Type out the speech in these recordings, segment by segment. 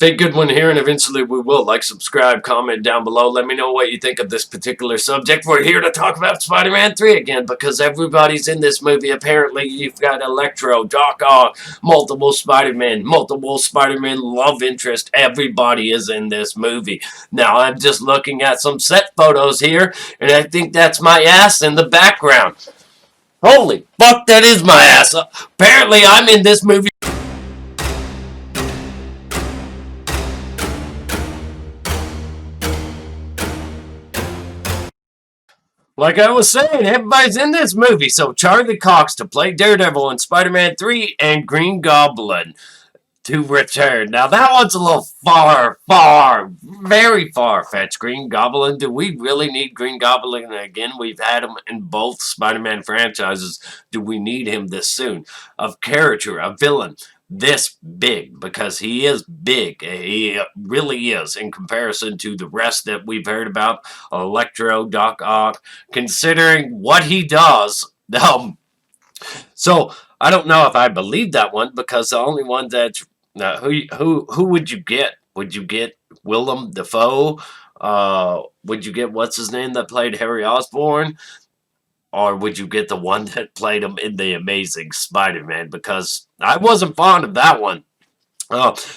Fake Goodwin here, and eventually we will. Like, subscribe, comment down below. Let me know what you think of this particular subject. We're here to talk about Spider-Man 3 again because everybody's in this movie. Apparently, you've got Electro, Doc Ock, multiple Spider-Man love interest. Everybody is in this movie. Now, I'm just looking at some set photos here, and I think that's my ass in the background. Holy fuck, that is my ass. Apparently, I'm in this movie. Like I was saying, everybody's in this movie. So Charlie Cox to play Daredevil in Spider-Man 3 and Green Goblin to return. Now that one's a little very far-fetched. Green Goblin, do we really need Green Goblin again? We've had him in both Spider-Man franchises. Do we need him this soon? A character, a villain this big, because he is big. He really is in comparison to the rest that we've heard about. Electro, Doc Ock, considering what he does. So I don't know if I believe that one, because the only one that who would you get? Would you get Willem Dafoe? Would you get what's his name that played Harry Osborn? Or would you get the one that played him in The Amazing Spider-Man? Because I wasn't fond of that one.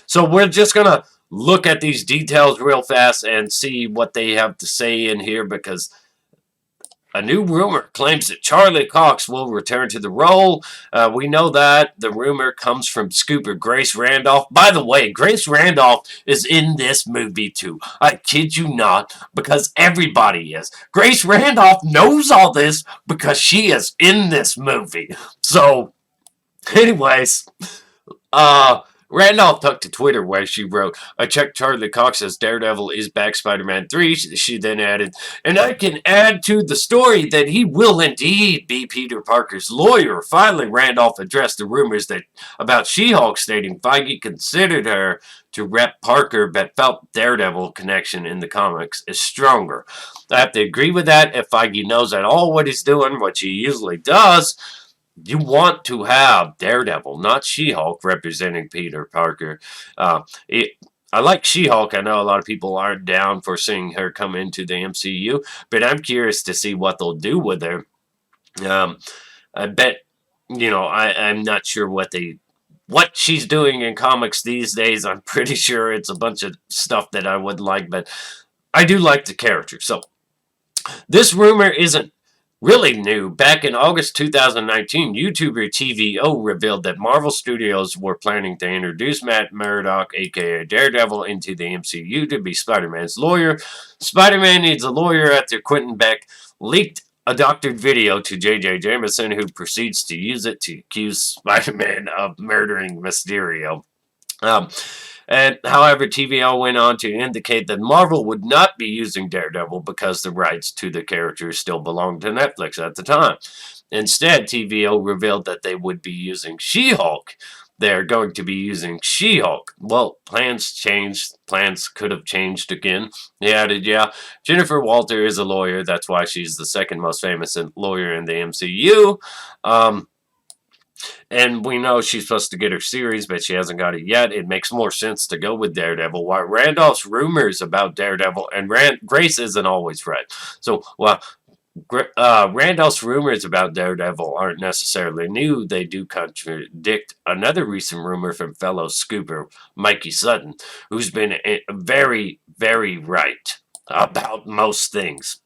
So we're just going to look at these details real fast and see what they have to say in here, because a new rumor claims that Charlie Cox will return to the role. We know that the rumor comes from scooper Grace Randolph. By the way, Grace Randolph is in this movie too. I kid you not, because everybody is. Grace Randolph knows all this because she is in this movie. So, anyways, Randolph took to Twitter where she wrote, "I checked Charlie Cox's Daredevil is back Spider-Man 3. She then added, and I can add to the story that he will indeed be Peter Parker's lawyer. Finally, Randolph addressed the rumors that about She-Hulk, stating Feige considered her to rep Parker but felt Daredevil connection in the comics is stronger. I have to agree with that. If Feige knows at all what he's doing, which he usually does, you want to have Daredevil, not She-Hulk, representing Peter Parker. I like She-Hulk. I know a lot of people aren't down for seeing her come into the MCU, but I'm curious to see what they'll do with her. I bet, I'm not sure what she's doing in comics these days. I'm pretty sure it's a bunch of stuff that I would like, but I do like the character. So this rumor isn't really new. Back in August 2019, YouTuber TVO revealed that Marvel Studios were planning to introduce Matt Murdock, aka Daredevil, into the MCU to be Spider-Man's lawyer. Spider-Man needs a lawyer after Quentin Beck leaked a doctored video to J.J. Jameson, who proceeds to use it to accuse Spider-Man of murdering Mysterio. And however, TVL went on to indicate that Marvel would not be using Daredevil because the rights to the character still belonged to Netflix at the time. Instead, TVO revealed that they would be using She-Hulk. They're going to be using She-Hulk. Well, plans changed. Plans could have changed again. He added, yeah, Jennifer Walter is a lawyer. That's why she's the second most famous lawyer in the MCU. And we know she's supposed to get her series, but she hasn't got it yet. It makes more sense to go with Daredevil. While Randolph's rumors about Daredevil, and Grace isn't always right. So, Randolph's rumors about Daredevil aren't necessarily new. They do contradict another recent rumor from fellow scooper Mikey Sutton, who's been very, very right about most things.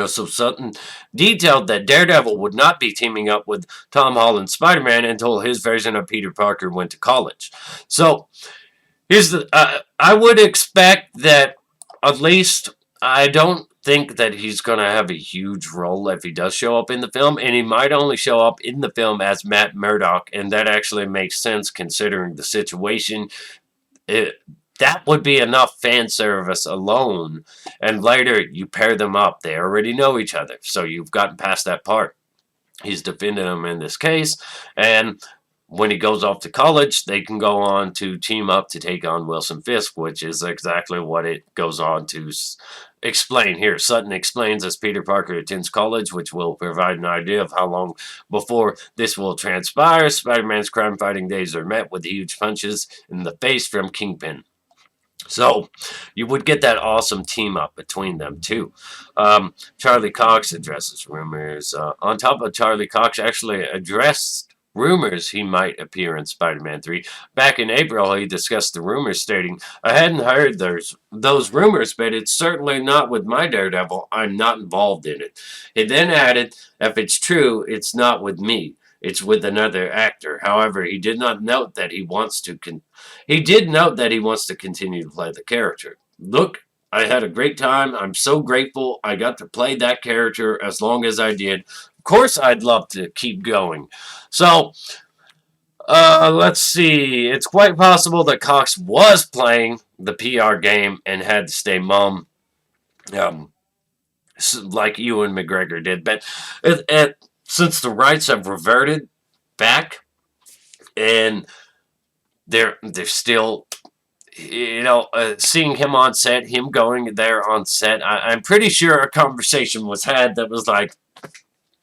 So Sutton detailed that Daredevil would not be teaming up with Tom Holland Spider-Man until his version of Peter Parker went to college. So here's I would expect that, at least I don't think that he's going to have a huge role if he does show up in the film, and he might only show up in the film as Matt Murdock, and that actually makes sense considering the situation. That would be enough fan service alone. And later, you pair them up. They already know each other. So you've gotten past that part. He's defending them in this case. And when he goes off to college, they can go on to team up to take on Wilson Fisk, which is exactly what it goes on to explain here. Sutton explains as Peter Parker attends college, which will provide an idea of how long before this will transpire. Spider-Man's crime-fighting days are met with huge punches in the face from Kingpin. So you would get that awesome team up between them too. Charlie Cox addresses rumors. On top of Charlie Cox actually addressed rumors he might appear in Spider-Man 3. Back in April, he discussed the rumors, stating, "I hadn't heard those rumors, but it's certainly not with my Daredevil. I'm not involved in it." He then added, "If it's true, it's not with me. It's with another actor." However, he did note that he wants to continue to play the character. "Look, I had a great time. I'm so grateful I got to play that character as long as I did. Of course, I'd love to keep going." So, let's see. It's quite possible that Cox was playing the PR game and had to stay mum, um, like Ewan McGregor did. But since the rights have reverted back and they're still, seeing him on set, him going there on set, I'm pretty sure a conversation was had that was like,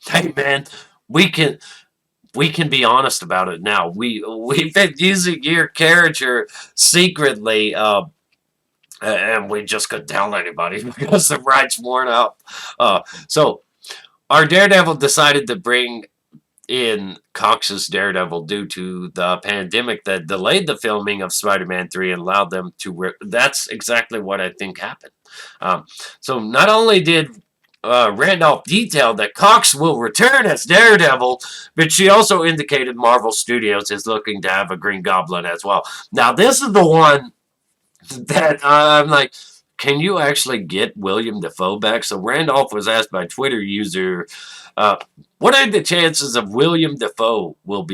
"Hey man, we can be honest about it now. We've been using your character secretly, and we just couldn't tell anybody because the rights worn out." So our Daredevil decided to bring in Cox's Daredevil due to the pandemic that delayed the filming of Spider-Man 3 and allowed them to. That's exactly what I think happened. So not only did Randolph detail that Cox will return as Daredevil, but she also indicated Marvel Studios is looking to have a Green Goblin as well. Now, this is the one that I'm like, can you actually get William Dafoe back? So Randolph was asked by Twitter user, what are the chances of William Dafoe will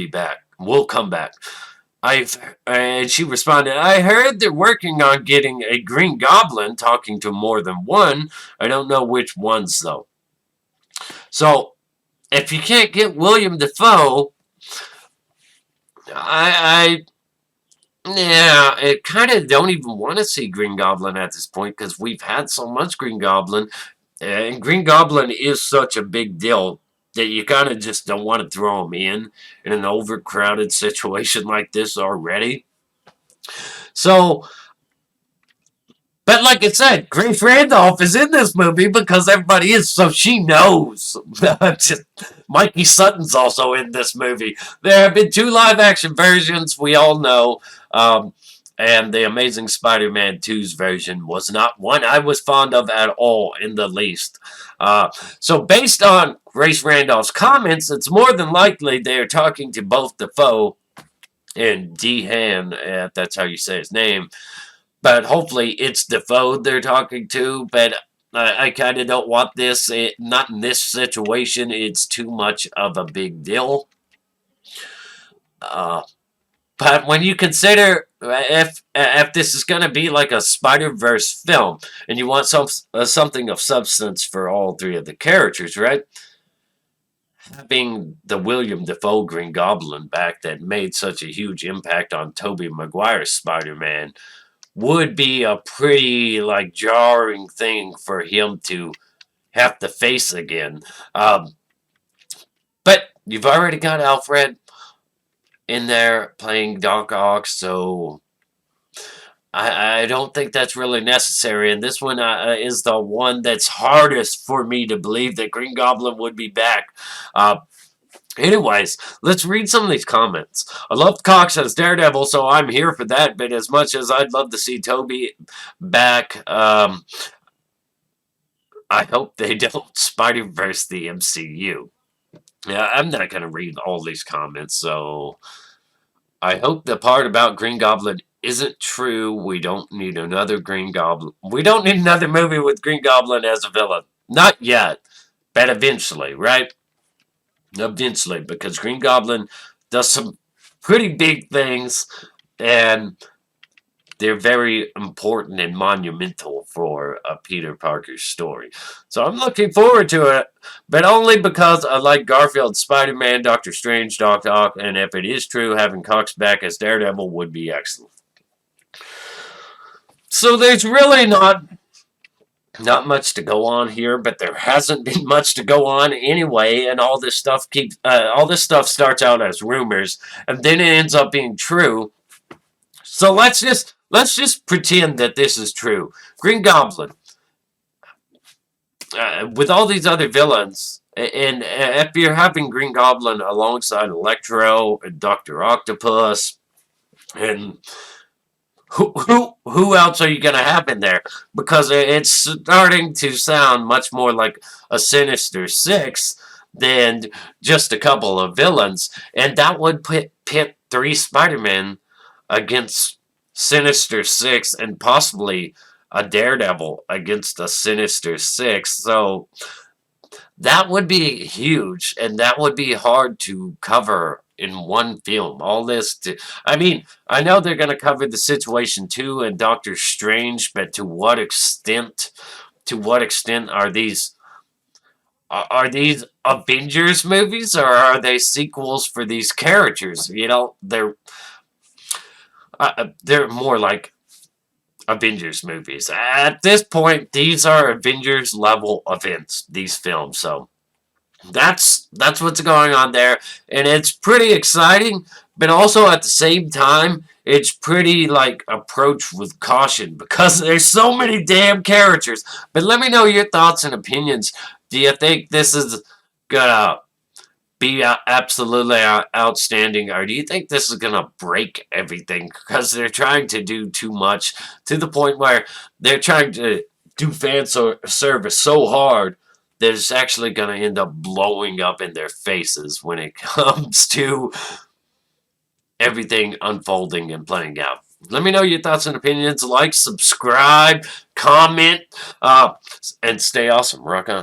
come back? And she responded, "I heard they're working on getting a Green Goblin, talking to more than one. I don't know which ones, though." So, if you can't get William Dafoe, I kind of don't even want to see Green Goblin at this point because we've had so much Green Goblin, and Green Goblin is such a big deal that you kind of just don't want to throw him in an overcrowded situation like this already. So, but like I said, Grace Randolph is in this movie because everybody is, so she knows. Mikey Sutton's also in this movie. There have been 2 live-action versions, we all know, and the Amazing Spider-Man 2's version was not one I was fond of at all, in the least. So based on Grace Randolph's comments, it's more than likely they are talking to both Dafoe and Dehan, if that's how you say his name. But hopefully it's Dafoe they're talking to. But I kind of don't want this. Not in this situation. It's too much of a big deal. But when you consider if this is going to be like a Spider-Verse film, and you want something of substance for all 3 of the characters, right? Having the William Dafoe Green Goblin back that made such a huge impact on Tobey Maguire's Spider-Man would be a pretty jarring thing for him to have to face again. But you've already got Alfred in there playing Doc Ock, so I don't think that's really necessary. And this one is the one that's hardest for me to believe that Green Goblin would be back. Anyways, let's read some of these comments. "I loved Cox as Daredevil, so I'm here for that. But as much as I'd love to see Tobey back, I hope they don't Spider-Verse the MCU." Yeah, I'm not going to read all these comments, so I hope the part about Green Goblin isn't true. We don't need another Green Goblin. We don't need another movie with Green Goblin as a villain. Not yet, but eventually, right? Eventually, because Green Goblin does some pretty big things, and they're very important and monumental for Peter Parker's story. So I'm looking forward to it, but only because I like Garfield's Spider-Man, Doctor Strange, Doc Ock, and if it is true, having Cox back as Daredevil would be excellent. So there's really not much to go on here, but there hasn't been much to go on anyway, and all this stuff starts out as rumors, and then it ends up being true. So let's let's just pretend that this is true. Green Goblin, with all these other villains, and if you're having Green Goblin alongside Electro and Doctor Octopus, and who else are you gonna have in there? Because it's starting to sound much more like a Sinister Six than just a couple of villains, and that would pit three Spider-Men against Sinister Six and possibly a Daredevil against a Sinister Six. So that would be huge, and that would be hard to cover in one film. All this, I mean, I know they're going to cover the situation too in Doctor Strange, but to what extent? To what extent are these Avengers movies, or are they sequels for these characters? You know, they're more like Avengers movies. At this point, these are Avengers level events, these films. So that's what's going on there, and it's pretty exciting, but also at the same time, it's pretty like approach with caution because there's so many damn characters. But let me know your thoughts and opinions. Do you think this is gonna be absolutely outstanding, or do you think this is gonna break everything because they're trying to do too much to the point where they're trying to do service so hard that it's actually gonna end up blowing up in their faces when it comes to everything unfolding and playing out? Let me know your thoughts and opinions. Like, subscribe, comment, and stay awesome. Rock on.